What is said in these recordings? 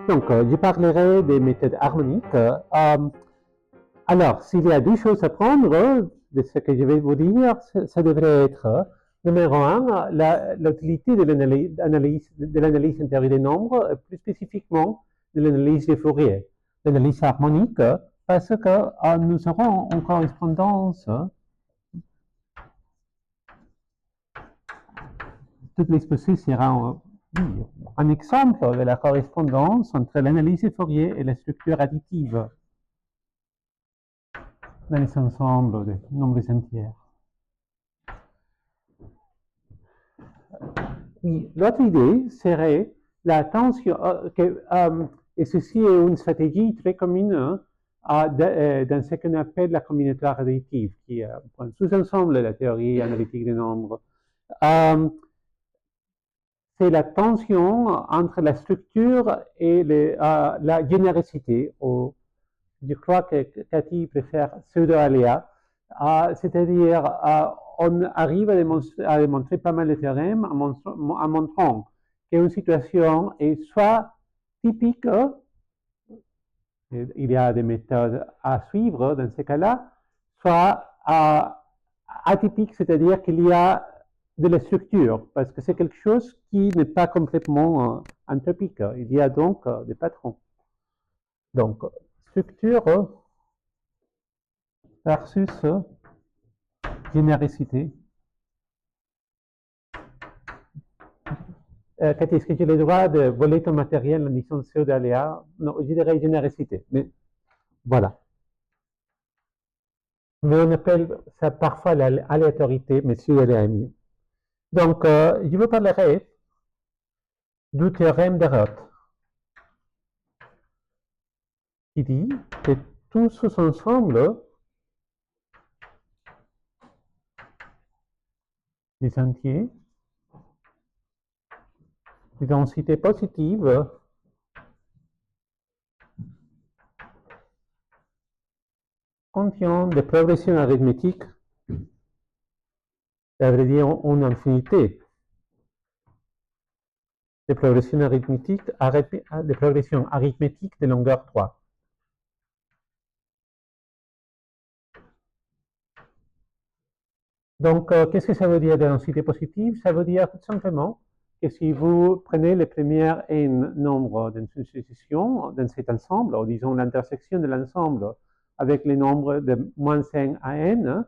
Donc, je parlerai des méthodes harmoniques. Alors, s'il y a deux choses à prendre de ce que je vais vous dire, ça devrait être, numéro un, l'utilité de l'analyse en théorie des nombres, plus spécifiquement de l'analyse de Fourier. L'analyse harmonique, parce que nous aurons en correspondance tout l'exposé sera un exemple de la correspondance entre l'analyse de Fourier et la structure additive dans les ensembles de nombres entiers. Oui, l'autre idée serait la tension, et ceci est une stratégie très commune dans ce qu'on appelle la combinatoire additive, qui est un sous-ensemble de la théorie analytique des nombres. C'est la tension entre la structure et la générosité. Je crois que Cathy préfère pseudo-aléa, c'est-à-dire on arrive à démontrer pas mal de théorèmes en montrant qu'une situation est soit typique, il y a des méthodes à suivre dans ces cas-là, soit atypique, c'est-à-dire qu'il y a de la structure, parce que c'est quelque chose qui n'est pas complètement anthropique. Il y a donc des patrons. Donc, structure versus générosité. Cathy, est-ce que j'ai le droit de voler ton matériel en disant pseudo-aléa? Non, je dirais générosité, mais voilà. Mais on appelle ça parfois l'aléatorité, mais pseudo-aléa est mieux. Donc, je vous parlerai du théorème de Roth, qui dit que tout sous-ensemble des entiers de densité positive contient des progressions arithmétiques, ça veut dire une infinité de progressions arithmétiques de longueur 3. Donc, qu'est-ce que ça veut dire de densité positive? Ça veut dire tout simplement que si vous prenez les premières n nombres d'une succession, dans cet ensemble, ou disons l'intersection de l'ensemble avec les nombres de moins n à n,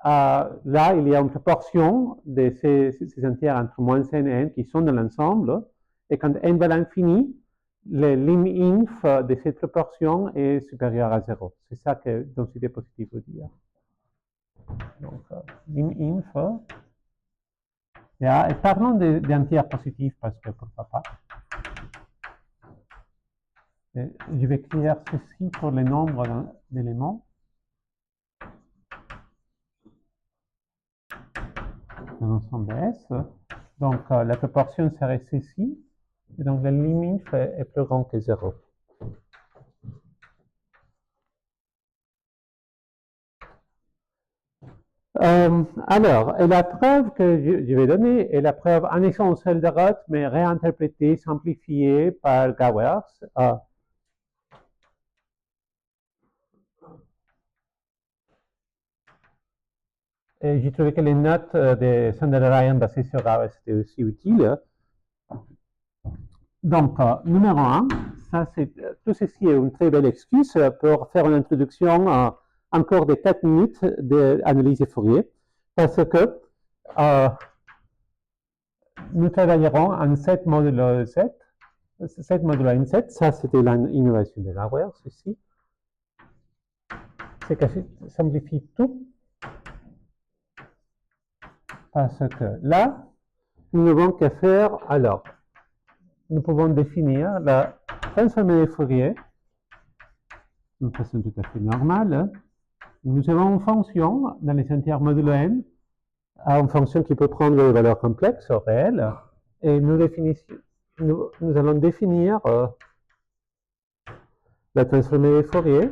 là, il y a une proportion de ces entiers entre moins n et n qui sont dans l'ensemble, et quand n va à l'infini, le lim inf de cette proportion est supérieur à 0. C'est ça que densité positive veut dire. Donc, lim inf. Et parlons d'entiers positifs parce que pourquoi pas. Je vais écrire ceci pour les nombres d'éléments. Un ensemble S. Donc, la proportion serait ceci. Et donc, la limite est plus grand que 0. Alors, et la preuve que je vais donner est la preuve en essentiel de Roth, mais réinterprétée, simplifiée par Gowers. J'ai trouvé que les notes de Sandra Ryan basées sur Gowers étaient aussi utiles. Donc, numéro 1, tout ceci est une très belle excuse pour faire une introduction encore de 4 minutes d'analyse de Fourier, parce que nous travaillerons en 7 modulo 7, 7 modulo n 7, ça c'était l'innovation de Gowers ici. C'est que ça simplifie tout, parce que là, nous n'avons qu'à faire, alors, nous pouvons définir la transformée de Fourier d'une façon tout à fait normale. Nous avons une fonction dans les entiers modulo n, une fonction qui peut prendre des valeurs complexes ou réelles, et nous allons définir la transformée de Fourier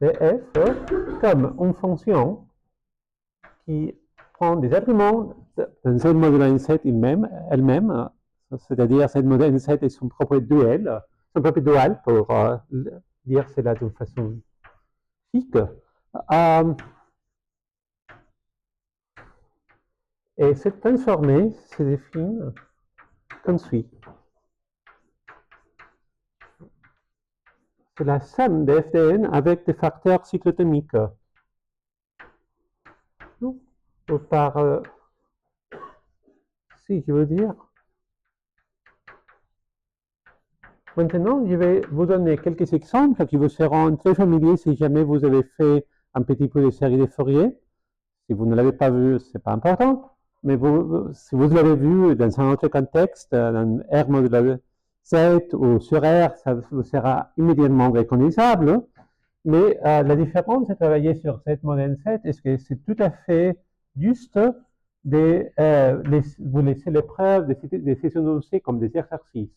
de f comme une fonction qui prend des arguments d'un Z modulo N7 elle-même, c'est-à-dire Z modulo N7 et son propre duel, pour dire cela d'une façon chic. Et cette transformée se définit comme suit. C'est la somme de FDN avec des facteurs cyclotomiques. Ou par, si je veux dire. Maintenant, je vais vous donner quelques exemples qui vous seront très familiers si jamais vous avez fait un petit peu de série de Fourier. Si vous ne l'avez pas vu, ce n'est pas important. Mais si vous l'avez vu dans un autre contexte, dans R modulo Z ou sur R, ça vous sera immédiatement reconnaissable. Mais la différence de travailler sur Z modulo Z, est-ce que c'est tout à fait juste de vous laisser les preuves des sessions C comme des exercices,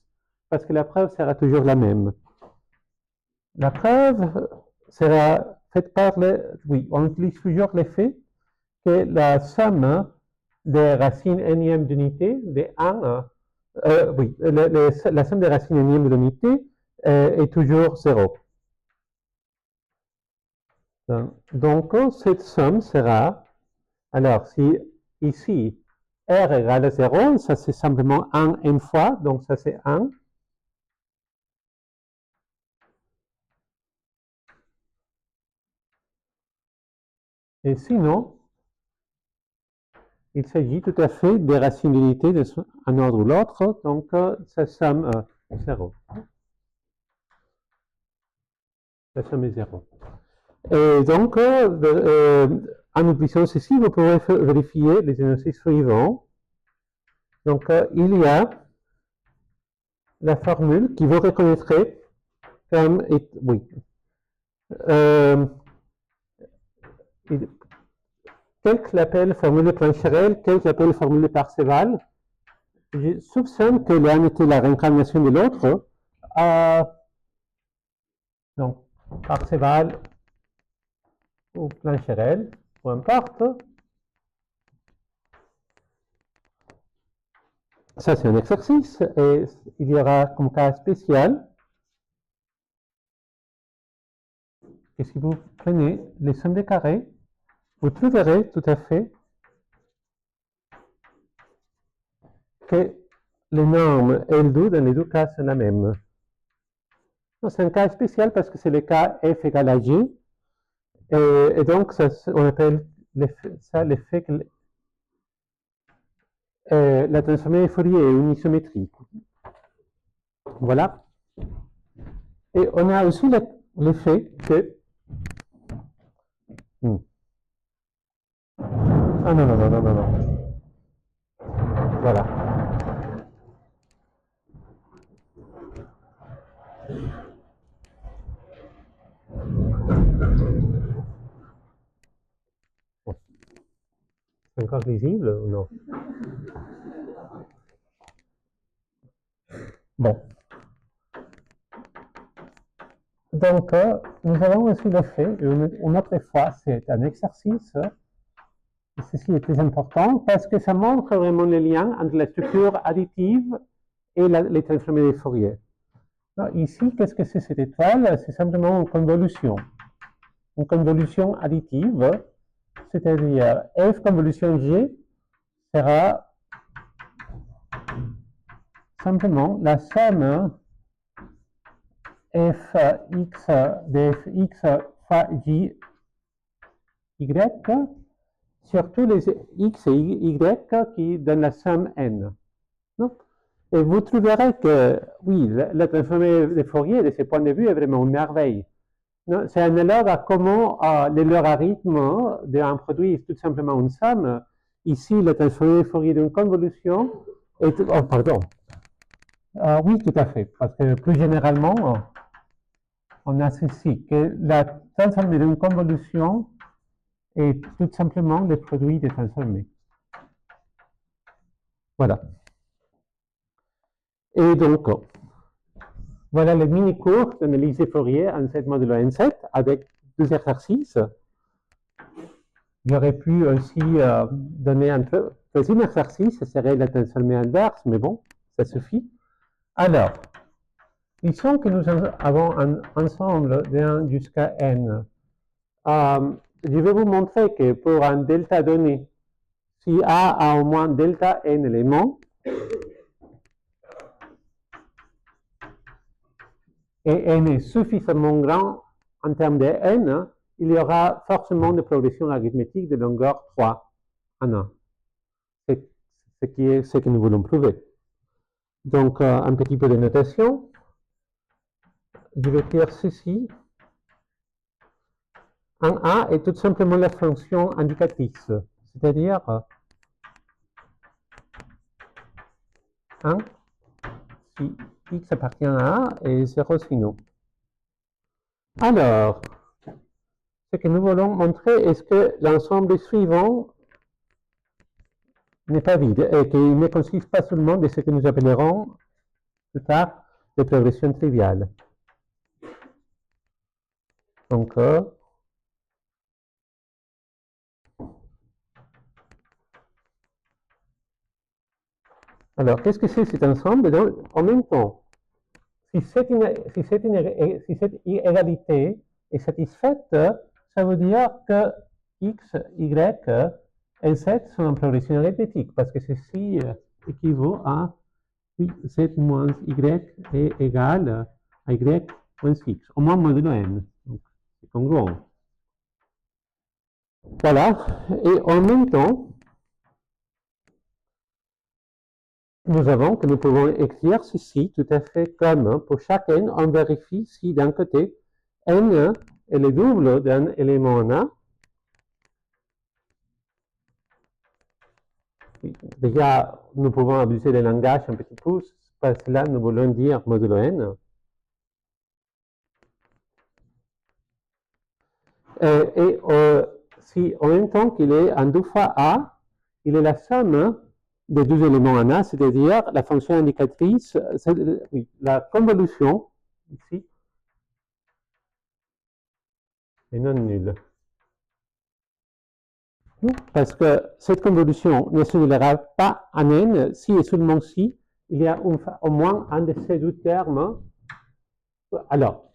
parce que la preuve sera toujours la même. La preuve sera faite par on utilise toujours l'effet que la somme des racines énième d'unité de 1, la somme des racines énième de l'unité est toujours 0. Donc, cette somme sera, alors si ici R égale à 0, ça c'est simplement 1 n fois, donc ça c'est 1. Et sinon, il s'agit tout à fait des racines d'unité d'un ordre ou l'autre, donc ça somme 0. La somme est 0. Et donc, en utilisant ceci, vous pouvez vérifier les exercices suivants. Donc, il y a la formule qui vous reconnaîtrez comme, quelqu'un l'appelle formule de Plancherel, quelqu'un l'appelle formule de Parseval. Je soupçonne que l'un était la réincarnation de l'autre. Donc, Parseval ou Plancherel, peu importe. Ça, c'est un exercice, et il y aura comme cas spécial que si vous prenez les sommes des carrés, vous trouverez tout à fait que les normes L2 dans les deux cas sont la même. C'est un cas spécial parce que c'est le cas F égale à G, et donc ça, on appelle ça l'effet que la transformée de Fourier est une isométrie. Voilà. Et on a aussi l'effet que... Ah non. Voilà. C'est encore lisible ou non? Bon. Donc, nous avons aussi le fait, une autre fois, c'est un exercice, et ceci est très important, parce que ça montre vraiment le lien entre la structure additive et les transformées de Fourier. Alors, ici, qu'est-ce que c'est cette étoile? C'est simplement une convolution. Une convolution additive, c'est-à-dire F convolution G sera simplement la somme fx de fx fois j y sur tous les x et y qui donnent la somme n. Non? Et vous trouverez que, oui, la transformée de Fourier, de ce point de vue, est vraiment une merveille. C'est analogue à comment le logarithme d'un produit est tout simplement une somme. Ici, la transformée de Fourier d'une convolution est... Oh, pardon. Oui, tout à fait. Parce que plus généralement, on a ceci, que la transformée d'une convolution est tout simplement le produit des transformées. Voilà. Et donc, voilà le mini-cours d'analyse de Fourier en Z modulo N7 avec deux exercices. J'aurais pu aussi donner un deuxième exercice, ce serait la tensorial inverse, mais bon, ça suffit. Alors, disons que nous avons un ensemble de 1 jusqu'à n. Je vais vous montrer que pour un delta donné, si A a au moins delta n éléments, et n est suffisamment grand en termes de n, il y aura forcément des progressions arithmétiques de longueur 3 en 1. C'est ce que nous voulons prouver. Donc, un petit peu de notation. Je vais écrire ceci. Un A est tout simplement la fonction indicatrice, c'est-à-dire 1 si x appartient à A et 0 sinon. Alors, ce que nous voulons montrer est que l'ensemble suivant n'est pas vide et qu'il ne consiste pas seulement de ce que nous appellerons plus tard des progressions triviales. Donc, alors, qu'est-ce que c'est cet ensemble? Donc, en même temps, si cette égalité est satisfaite, ça veut dire que x, y et z sont en progression arithmétique, parce que ceci équivaut à z moins y est égal à y moins x, au moins modulo n. Donc, c'est congruent. Voilà, et en même temps, nous pouvons écrire ceci tout à fait comme pour chaque n, on vérifie si d'un côté, n est le double d'un élément en A. Déjà, nous pouvons abuser le langage un petit peu, parce que là, nous voulons dire modulo n. Et si en même temps qu'il est en 2 fois A, il est la somme des deux éléments en A, c'est-à-dire la fonction indicatrice, oui, la convolution, ici, est non nulle. Parce que cette convolution ne se délèvera pas en n si et seulement si il y a au moins un de ces deux termes. Alors,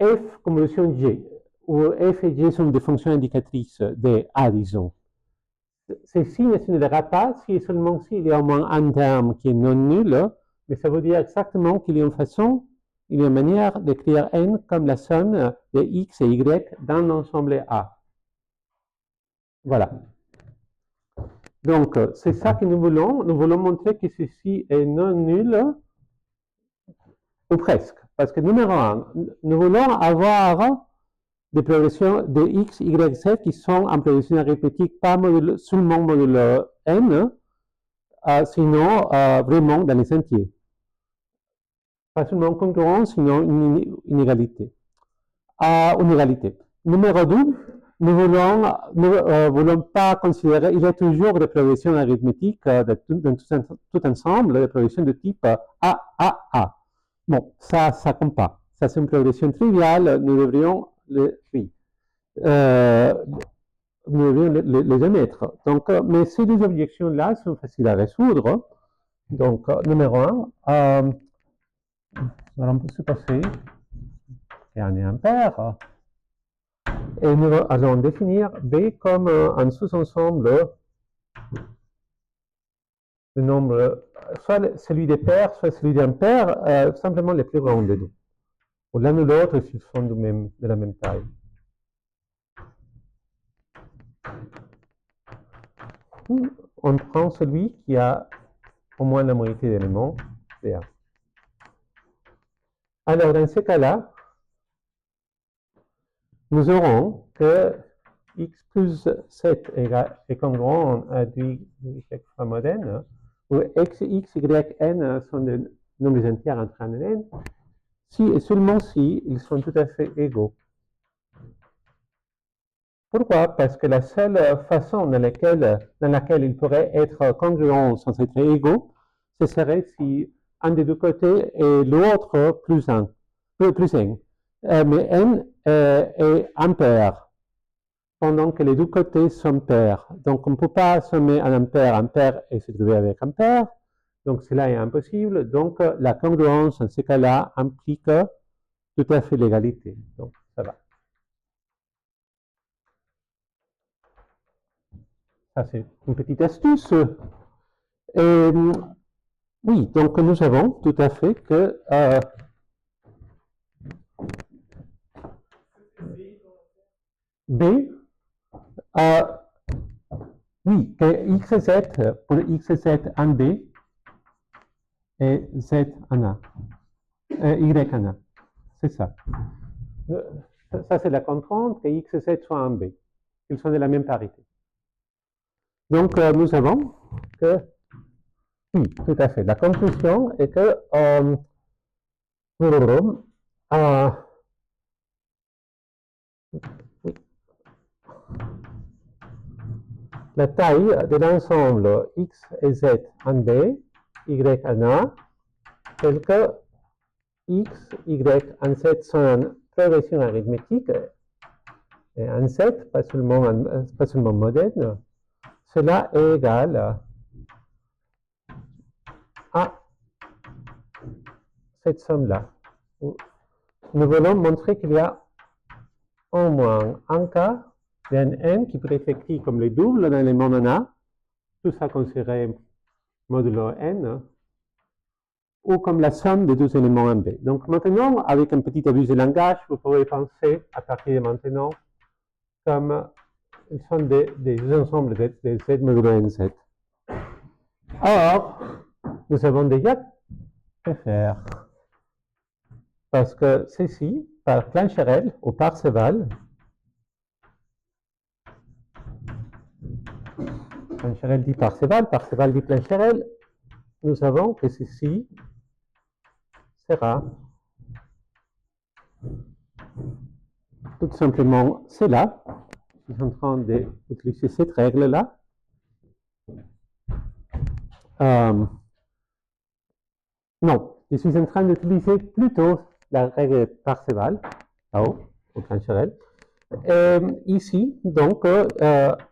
f convolution g, où f et g sont des fonctions indicatrices de A, disons. Ceci ne se délèvera pas si et seulement si il y a au moins un terme qui est non nul, mais ça veut dire exactement qu'il y a une façon, il y a une manière d'écrire n comme la somme de x et y dans l'ensemble A. Voilà. Donc, c'est ça que nous voulons. Nous voulons montrer que ceci est non nul, ou presque. Parce que numéro 1, nous voulons avoir des progressions de x, y, z qui sont en progression arithmétique, pas seulement modulo n, sinon vraiment dans les entiers. Pas seulement congruent, sinon une inégalité. Numéro 2, nous ne voulons pas considérer, il y a toujours des progressions arithmétiques dans tout ensemble, des progressions de type A. Bon, ça compte pas. Ça, c'est une progression triviale, nous devrions les émettre. Donc, mais ces deux objections-là sont faciles à résoudre. Donc, numéro 1, on peut se passer un et impair. Et nous allons définir B comme un sous-ensemble de nombre, soit celui des paires, soit celui d'impair, simplement les plus grands des deux. L'un ou l'autre, s'ils sont de la même taille. On prend celui qui a au moins la moitié d'éléments, CA. Alors, dans ce cas-là, nous aurons que x plus 7 est congruent à du y fois mod n, où x, y, n sont des nombres entiers entre n et n, si et seulement si ils sont tout à fait égaux. Pourquoi? Parce que la seule façon dans laquelle ils pourraient être congruents sans être égaux, ce serait si un des deux côtés et l'autre plus 1. Mais n est impair. pendant que les deux côtés sont pairs. Donc, on ne peut pas sommer un impair et se trouver avec un pair. Donc, cela est impossible. Donc, la congruence, en ce cas-là, implique tout à fait l'égalité. Donc, ça va. Ça, c'est une petite astuce. Et, oui, donc nous savons tout à fait que B, oui, que x et z, pour x et z en B, et z en A, y en A. C'est ça. Ça, c'est la contrainte que x et z soient en B. Ils sont de la même parité. Donc, nous savons que, oui, tout à fait. La conclusion est que oui, la taille de l'ensemble x et z en B, y en A, tel que x, y en z sont en progression arithmétique, et en z, pas seulement moderne, cela est égal à cette somme-là. Nous voulons montrer qu'il y a au moins un cas d'un n qui peut être écrit comme le double d'un élément en A, tout ça considéré modulo n, ou comme la somme des deux éléments en B. Donc maintenant, avec un petit abus de langage, vous pourrez penser à partir de maintenant comme ils sont des ensembles de Z modulo NZ. Or, nous avons déjà fait faire, parce que ceci, par Plancherel ou Parseval, Plancherel dit Parseval, Parseval dit Plancherel, nous savons que ceci sera tout simplement cela. Je suis en train d'utiliser cette règle-là. Non, je suis en train d'utiliser plutôt la règle Parseval, là-haut, au Plancherel. Ici, donc,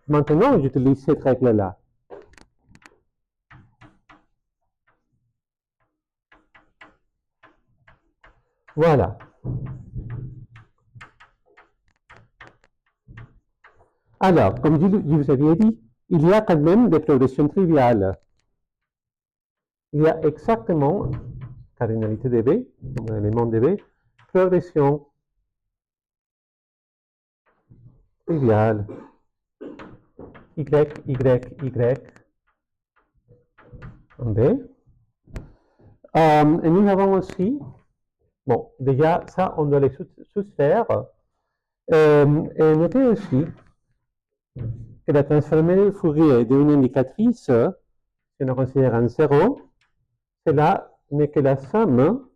maintenant, j'utilise cette règle-là. Voilà. Alors, comme je vous avais dit, il y a quand même des progressions triviales. Il y a exactement, cardinalité de B, comme un élément de B, progression triviale, Y, Y, Y, en B. Et nous avons aussi, bon, déjà, ça, on doit les soustraire. Et notez aussi que la transformée de Fourier d'une indicatrice, si on la considère en 0, cela n'est que la somme,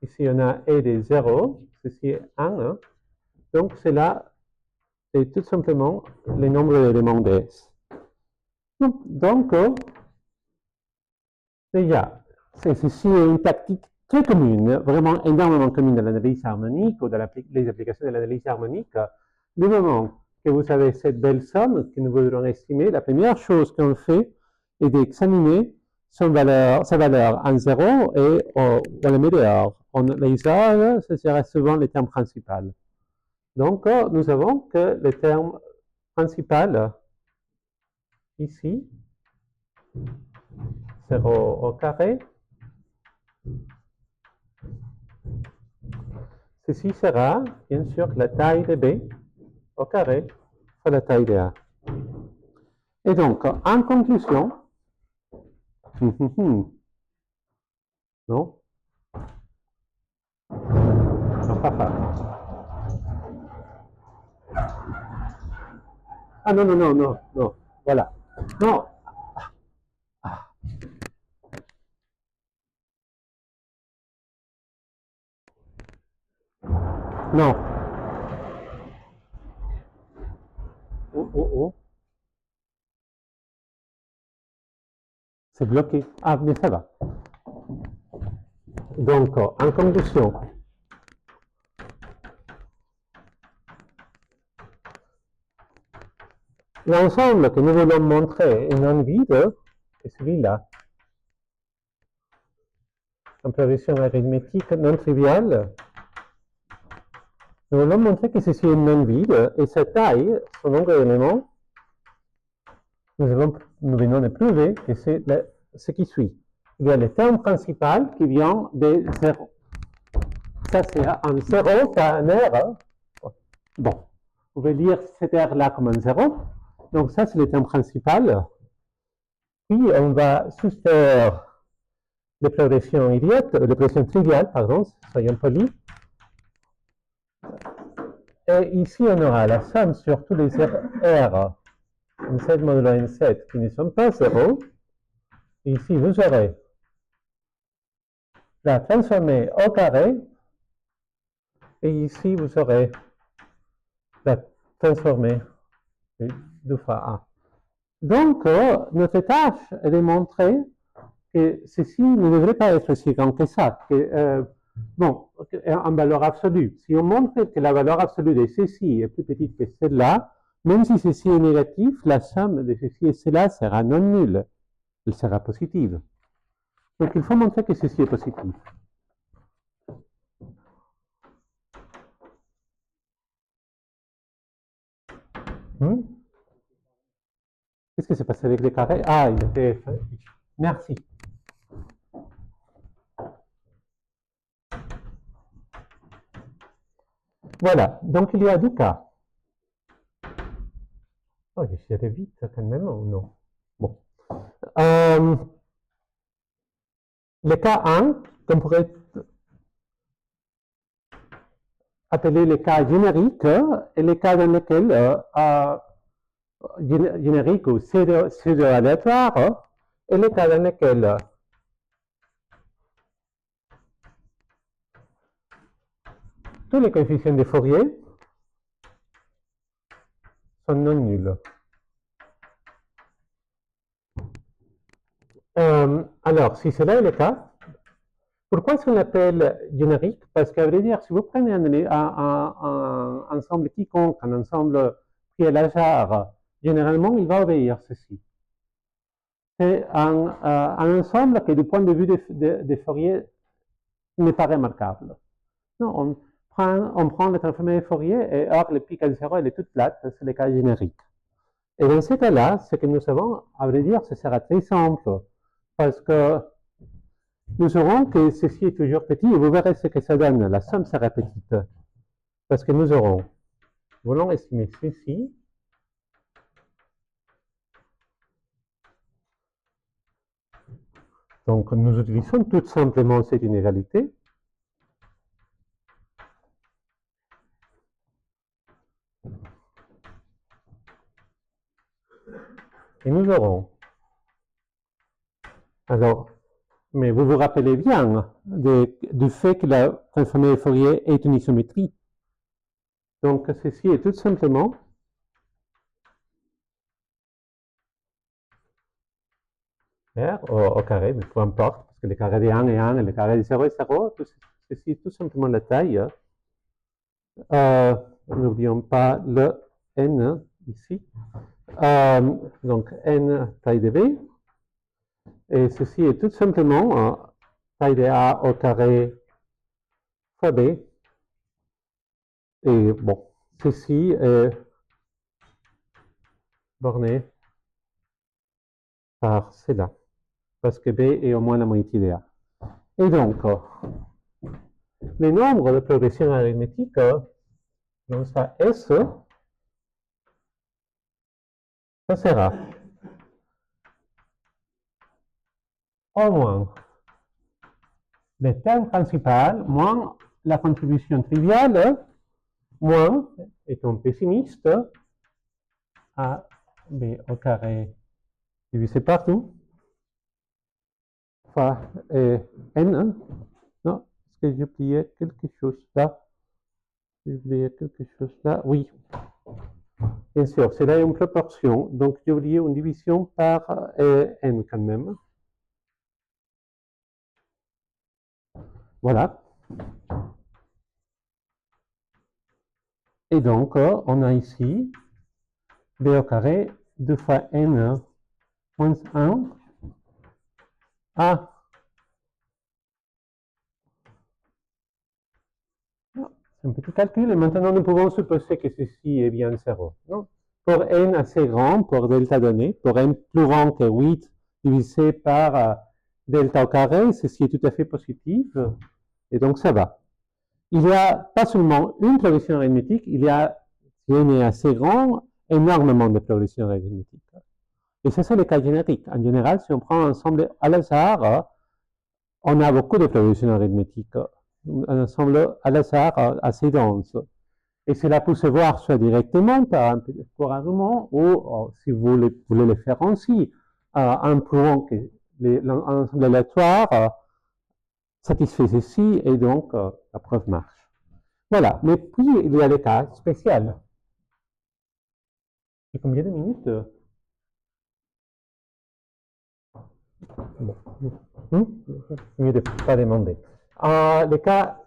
ici on a E de 0, ceci est 1, donc cela est tout simplement le nombre d'éléments de S. Donc, déjà, ceci est une tactique très commune, vraiment énormément commune dans l'analyse harmonique ou dans les applications de l'analyse harmonique. Du moment que vous avez cette belle somme que nous voudrons estimer, la première chose qu'on fait est d'examiner sa valeur en 0 et on la met dehors. On l'isole, ce sera souvent le terme principal. Donc, nous avons que le terme principal, ici, 0 au carré, ceci sera, bien sûr, la taille de B au carré fois la taille de A. Et donc, en conclusion, non? Ah non, non, non, non, non, voilà. Non. Non. Oh, oh, oh. C'est bloqué. Ah, mais ça va. Donc, en conclusion, L'ensemble que nous voulons montrer est non vide est celui-là. En progression arithmétique non triviale, nous voulons montrer que ceci est non vide et sa taille, son nombre d'éléments, nous venons de prouver que c'est ce qui suit. Il y a le terme principal qui vient de 0. Ça, c'est un 0, c'est un R. Bon, vous pouvez lire cet R-là comme un 0. Donc ça, c'est le terme principal. Puis, on va soustraire les progressions idiotes, les progressions triviales, pardon, soyons polis. Et ici, on aura la somme sur tous les R N7 modulo N7 qui ne sont pas 0. Ici, vous aurez la transformée au carré. Et ici, vous aurez la transformée 2 fois A. Donc, notre tâche est de montrer que ceci ne devrait pas être si grand que ça. Bon, en valeur absolue. Si on montre que la valeur absolue de ceci est plus petite que celle-là, même si ceci est négatif, la somme de ceci et cela sera non nulle. Elle sera positive. Donc, il faut montrer que ceci est positif. Qu'est-ce qui s'est passé avec les carrés? Ah, il était... Merci. Voilà, donc il y a 2 cas. Oh, je suis allé vite quand même, ou non? Bon. Le cas 1, qu'on pourrait appeler les cas génériques, et les cas dans lesquels générique ou pseudo-aléatoire, et les cas dans lesquels tous les coefficients de Fourier sont non nuls. Alors, si cela est le cas, pourquoi est-ce qu'on l'appelle générique? Parce qu'à vrai dire, si vous prenez un ensemble quiconque, un ensemble pris à hasard, généralement, il va obéir ceci. C'est un ensemble qui, du point de vue de Fourier, n'est pas remarquable. Non, on prend la transformée de Fourier et or, le pic à 0, elle est toute plate, c'est le cas générique. Et dans ce cas-là, ce que nous savons, à vrai dire, ce sera très simple, parce que nous saurons que ceci est toujours petit, et vous verrez ce que ça donne, la somme sera petite, parce que nous aurons, voulons estimer ceci, donc nous utilisons tout simplement cette inégalité, et nous aurons, alors, mais vous vous rappelez bien du fait que la transformée de Fourier est une isométrie. Donc, ceci est tout simplement R au carré, mais peu importe, parce que le carré de 1 est 1 et le carré de 0 est 0, ceci est tout simplement la taille. N'oublions pas le n ici. Donc, n taille de b. Et ceci est tout simplement taille de a au carré fois b. Et bon, ceci est borné par cela, parce que b est au moins la moitié de a. Et donc, les nombres de progression arithmétique, donc ça S, ça sera au moins le terme principal moins la contribution triviale moins, étant pessimiste, a b au carré divisé par 2 fois n. Non, est-ce que j'ai oublié quelque chose là? J'ai oublié quelque chose là? Oui. Bien sûr, c'est là une proportion, donc j'ai oublié une division par n quand même. Voilà. Et donc, on a ici b au carré 2 fois n moins 1 à un petit calcul, et maintenant nous pouvons supposer que ceci est bien 0. Non? Pour n assez grand, pour delta donné, pour n plus grand que 8 divisé par delta au carré, ceci est tout à fait positif, et donc ça va. Il n'y a pas seulement une progression arithmétique, il y a, si n est assez grand, énormément de progressions arithmétiques. Et ça, c'est le cas générique. En général, si on prend un ensemble à hasard, on a beaucoup de progressions arithmétiques. Un ensemble à hasard assez dense. Et cela peut se voir soit directement par un petit argument, ou si vous voulez le faire ainsi, en prouvant que l'ensemble aléatoire satisfait ceci, et donc la preuve marche. Voilà, mais puis il y a les cas spéciaux. Et combien de minutes? Bon. Mieux de ne pas demander. Les cas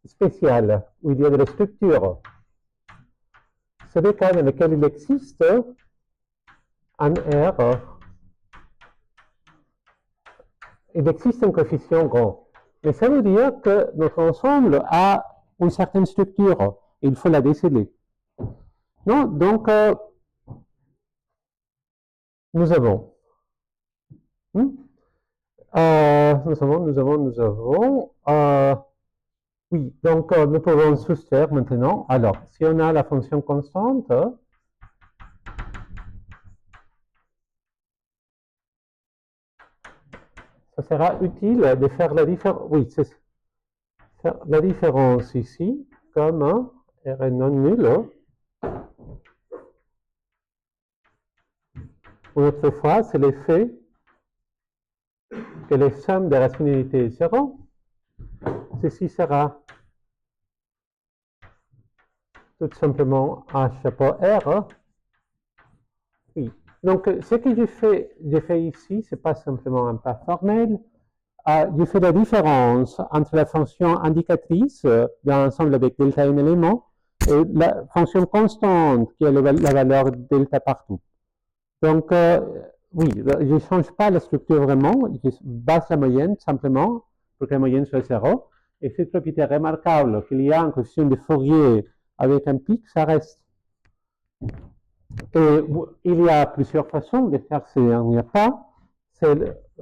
spéciaux, où il y a de la structure, c'est des cas dans lesquels il existe un R, il existe un coefficient grand. Mais ça veut dire que notre ensemble a une certaine structure, et il faut la déceler. Non? Donc, nous avons. Oui, donc nous pouvons soustraire maintenant. Alors, si on a la fonction constante, ça sera utile de faire la différence. Oui, c'est faire la différence ici, comme R est non nul. Une autre fois, c'est l'effet que la somme des rationalités est 0. Ceci sera tout simplement H pour R. Oui. Donc, ce que j'ai fait ici, ce n'est pas simplement un pas formel. Je fais la différence entre la fonction indicatrice d'un ensemble avec delta n éléments et la fonction constante qui est la valeur delta partout. Donc, oui, je ne change pas la structure vraiment, je base la moyenne simplement pour que la moyenne soit 0. Et cette propriété remarquable qu'il y a en coefficient de Fourier avec un pic, ça reste. Et il y a plusieurs façons de faire ces derniers pas.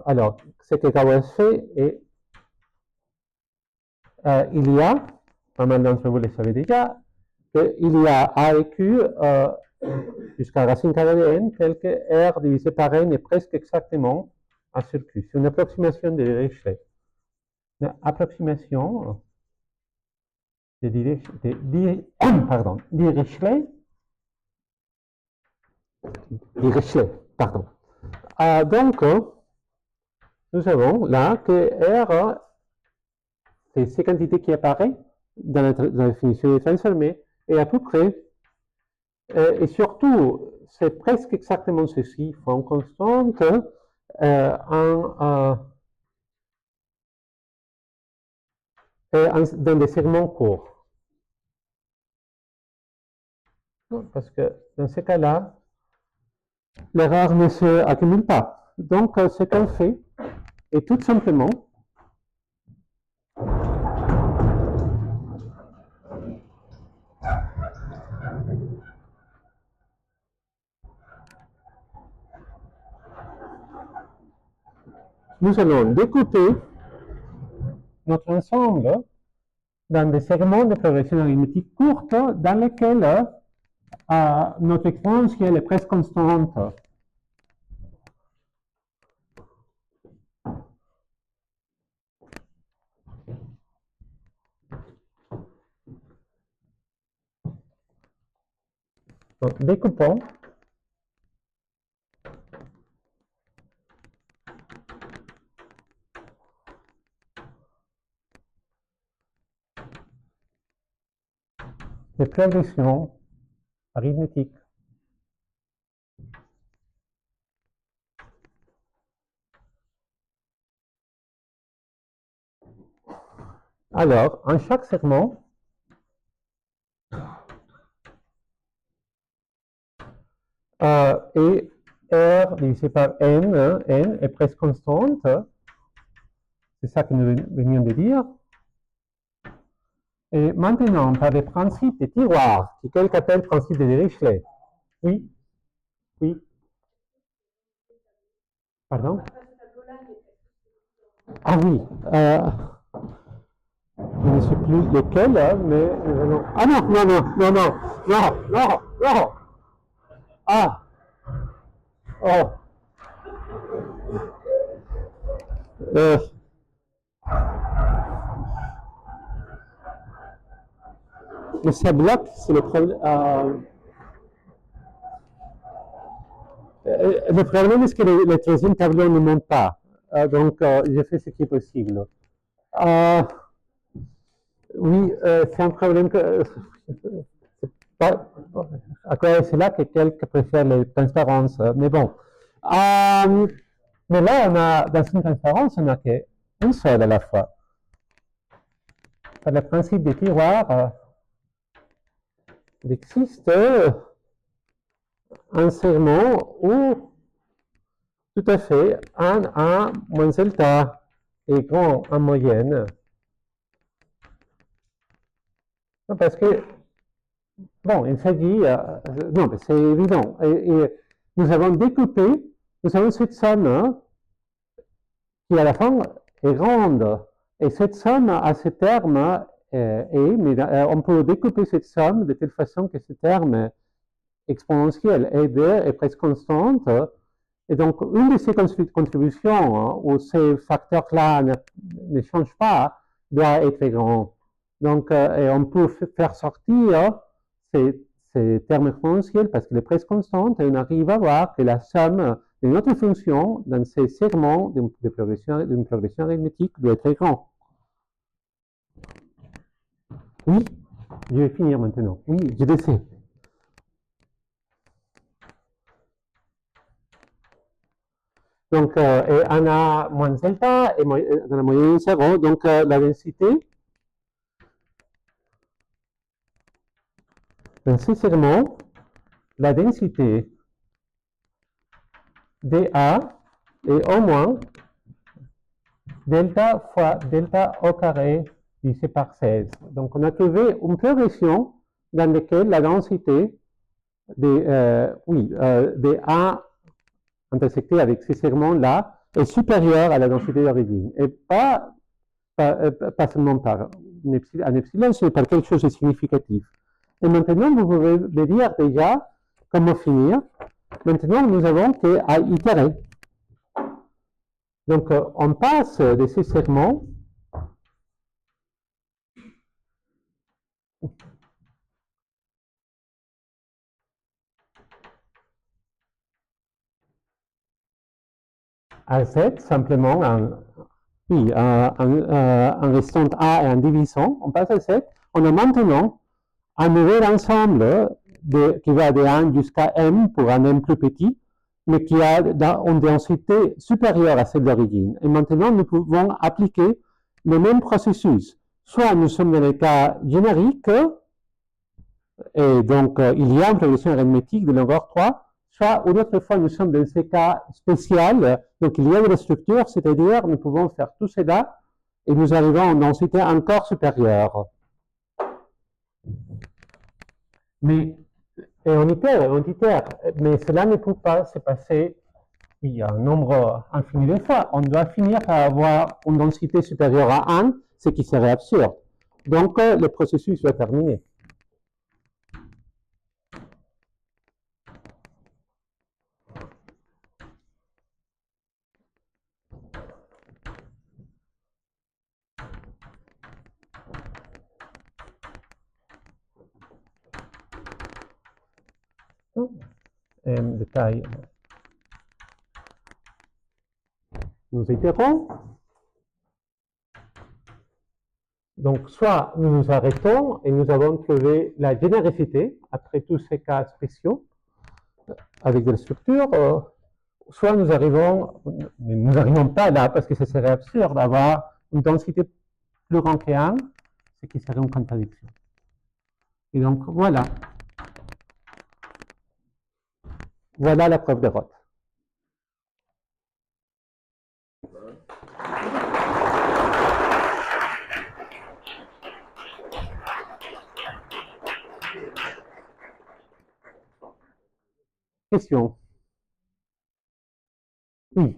Alors, ce que Gauss fait, et il y a, pas mal d'entre vous le savez déjà, qu'il y a A et Q jusqu'à racine carrée de n, tel que R divisé par n est presque exactement A sur Q. C'est une approximation de Dirichlet. Une approximation de Dirichlet. Pardon. Donc, nous avons là que R, c'est ces quantités qui apparaissent dans la définition des transformés, et à peu près, et surtout, c'est presque exactement ceci, forme constante, dans des segments courts. Parce que dans ce cas-là, l'erreur ne se accumule pas. Donc, ce qu'on fait est tout simplement nous allons découper notre ensemble dans des segments de progression arithmétique courte dans lesquels notre exponentielle est presque constante. Donc, découpons. Les progressions arithmétiques. Alors, en chaque segment, Et R divisé par N est presque constante. C'est ça que nous venions de dire. Et maintenant, par le principe des tiroirs, que quelqu'un appelle principe de Dirichlet. Oui, oui. Pardon? Ah oui. Je ne sais plus lequel, mais nous allons... Ah non, non, non, non, non, non, non, non. Ah, oh. Euh, mais ça bloque, c'est le problème. Le problème est que le troisième tableau ne monte pas. Donc, j'ai fait ce qui est possible. Oui, c'est un problème que... à quoi c'est là que quelqu'un préfère les transparences. Mais bon. Mais là, on a, dans une transparence, on n'a qu'une seule à la fois. Par le principe des tiroirs, il existe un segment où tout à fait un A moins delta est grand en moyenne. Non, parce que, bon, il s'agit, non, mais c'est évident. Et nous avons découpé, nous avons cette somme hein, qui à la fin est grande. Et cette somme à ce terme mais on peut découper cette somme de telle façon que ce terme exponentiel est presque constante. Et donc, une de ces contributions hein, où ces facteurs-là ne changent pas doit être grand. Donc, on peut faire sortir ces termes exponentiels parce qu'il est presque constant et on arrive à voir que la somme de notre fonction dans ces segments d'une progression arithmétique doit être grand. Oui, je vais finir maintenant. Oui, je le sais. Donc, et on a moins delta et dans la moyenne 0. Donc, la densité, dans ce segment, la densité dA est au moins delta fois delta au carré divisé par 16. Donc, on a trouvé une progression dans laquelle la densité de A intersecté avec ces segments-là est supérieure à la densité d'origine. Et pas seulement par un epsilon, mais par quelque chose de significatif. Et maintenant, vous pouvez me dire déjà comment finir. Maintenant, nous avons qu'à itérer. Donc, on passe de ces segments à Z, simplement en restant A et en divisant, on passe à Z. On a maintenant un nouvel ensemble qui va de 1 jusqu'à M pour un M plus petit, mais qui a une densité supérieure à celle d'origine. Et maintenant, nous pouvons appliquer le même processus. Soit nous sommes dans le cas générique, et donc il y a une progression arithmétique de longueur 3, soit une autre fois nous sommes dans ce cas spécial, donc il y a de la structure, c'est-à-dire nous pouvons faire tout cela et nous arrivons à une densité encore supérieure. Mais on itère, mais cela ne peut pas se passer un nombre infini de fois. On doit finir par avoir une densité supérieure à 1, ce qui serait absurde. Donc, le processus va terminer. Détail. Nous itérons. Donc, soit nous nous arrêtons et nous avons trouvé la générosité après tous ces cas spéciaux avec de la structure, soit nous arrivons, mais nous n'arrivons pas là parce que ce serait absurde d'avoir une densité plus grande que 1, ce qui serait une contradiction. Et donc, voilà. Voilà la preuve de Roth. Question? Oui.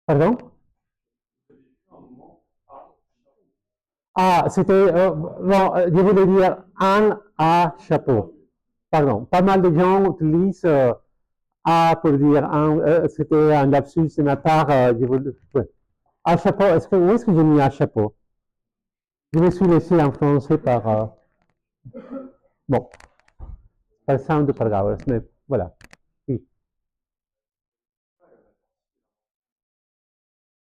Pardon? Ah, c'était, bon, je voulais dire un à chapeau. Pardon. Pas mal de gens utilisent A pour dire un, c'était un lapsus de ma part. Ouais. À chapeau, où est-ce que j'ai mis à chapeau? Je me suis laissé influencer par, bon, par Sound de Pargauers, mais voilà. Oui.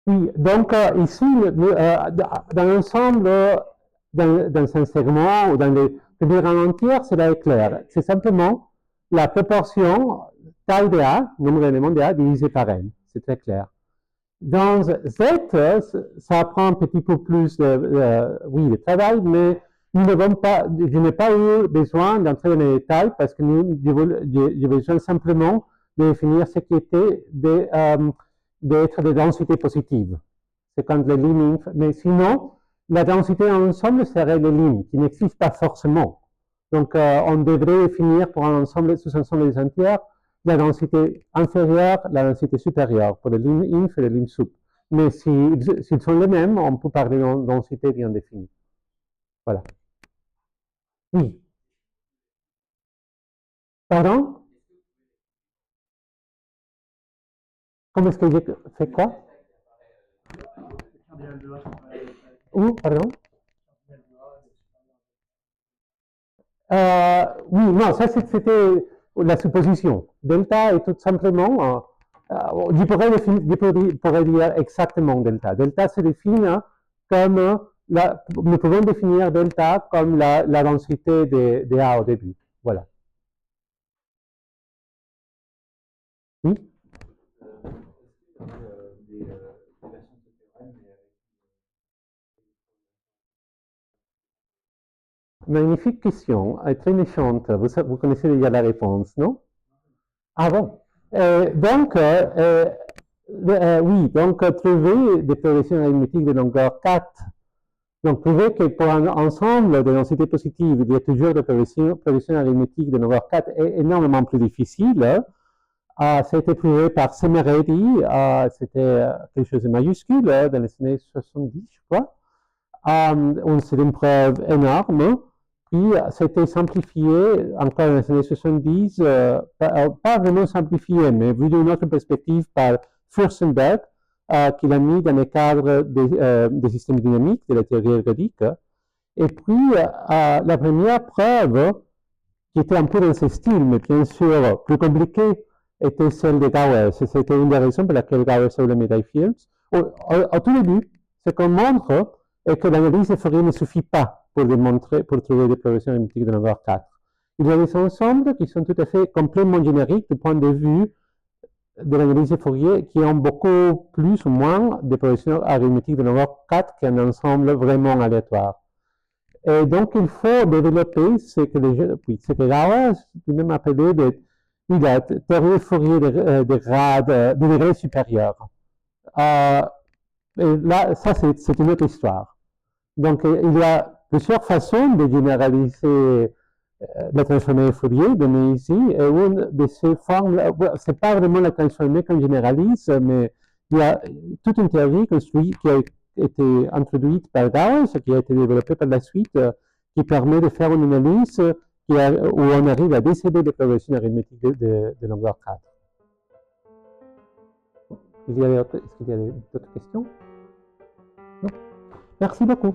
Oui, donc ici, dans l'ensemble, dans un segment ou dans les figures en entière, cela est clair. C'est simplement la proportion taille de A, nombre d'éléments de A, divisé par N. C'est très clair. Dans Z, ça prend un petit peu plus oui, de travail, mais je n'ai pas eu besoin d'entrer dans les détails parce que j'ai besoin simplement de définir ce qui était d'être des densités positives. C'est quand les lignes, mais sinon, la densité en ensemble serait les lignes, qui n'existent pas forcément. Donc, on devrait définir pour un ensemble, sous-ensemble des entières, la densité inférieure, la densité supérieure, pour les lignes inf et les lignes sup. Mais s'ils sont les mêmes, on peut parler de densité bien définie. Voilà. Oui. Pardon? Comment est-ce que j'ai fait quoi? Où? Pardon? Oui, non, ça c'était la supposition. Delta est tout simplement, je pourrais dire exactement delta. Delta se définit comme, nous pouvons définir delta comme la densité de A au début. Voilà. Oui? Magnifique question, très méchante. Vous connaissez déjà la réponse, non? Ah bon? Donc, oui, donc trouver des progressions arithmétiques de longueur 4. Donc, prouver que pour un ensemble de densités positives, il y a toujours des progressions arithmétiques de longueur 4 est énormément plus difficile. Ça a été prouvé par Semeredi, c'était quelque chose de majuscule dans les années 70, je crois. C'est une preuve énorme. Puis, ça a été simplifié encore dans les années 70, pas vraiment simplifié, mais vu d'une autre perspective par Furstenberg, qui l'a mis dans le cadre des systèmes dynamiques, de la théorie ergodique. Et puis, la première preuve, qui était un peu dans ce style, mais bien sûr plus compliquée, était celle de Gowers. C'était une des raisons pour laquelle Gowers a eu la médaille Fields. Au tout début, ce qu'on montre est que l'analyse de Fourier ne suffit pas pour démontrer, pour trouver des progressions arithmétiques de longueur 4. Il y a des ensembles qui sont tout à fait complètement génériques du point de vue de l'analyse de Fourier qui ont beaucoup plus ou moins de progressions arithmétiques de longueur 4 qu'un ensemble vraiment aléatoire. Et donc, il faut développer ce que Gauss lui-même appelé la théorie de Fourier de grade, de degré supérieur. Et là, ça, c'est une autre histoire. Donc, il y a plusieurs façons de généraliser la transformée de Fourier donnée ici. Et une de ces formes, c'est pas vraiment la transformée qu'on généralise, mais il y a toute une théorie qui a été introduite par Gauss, qui a été développée par la suite, qui permet de faire une analyse où on arrive à décéder des progressions arithmétiques de longueur 4. Est-ce qu'il y a d'autres questions? Non? Merci beaucoup.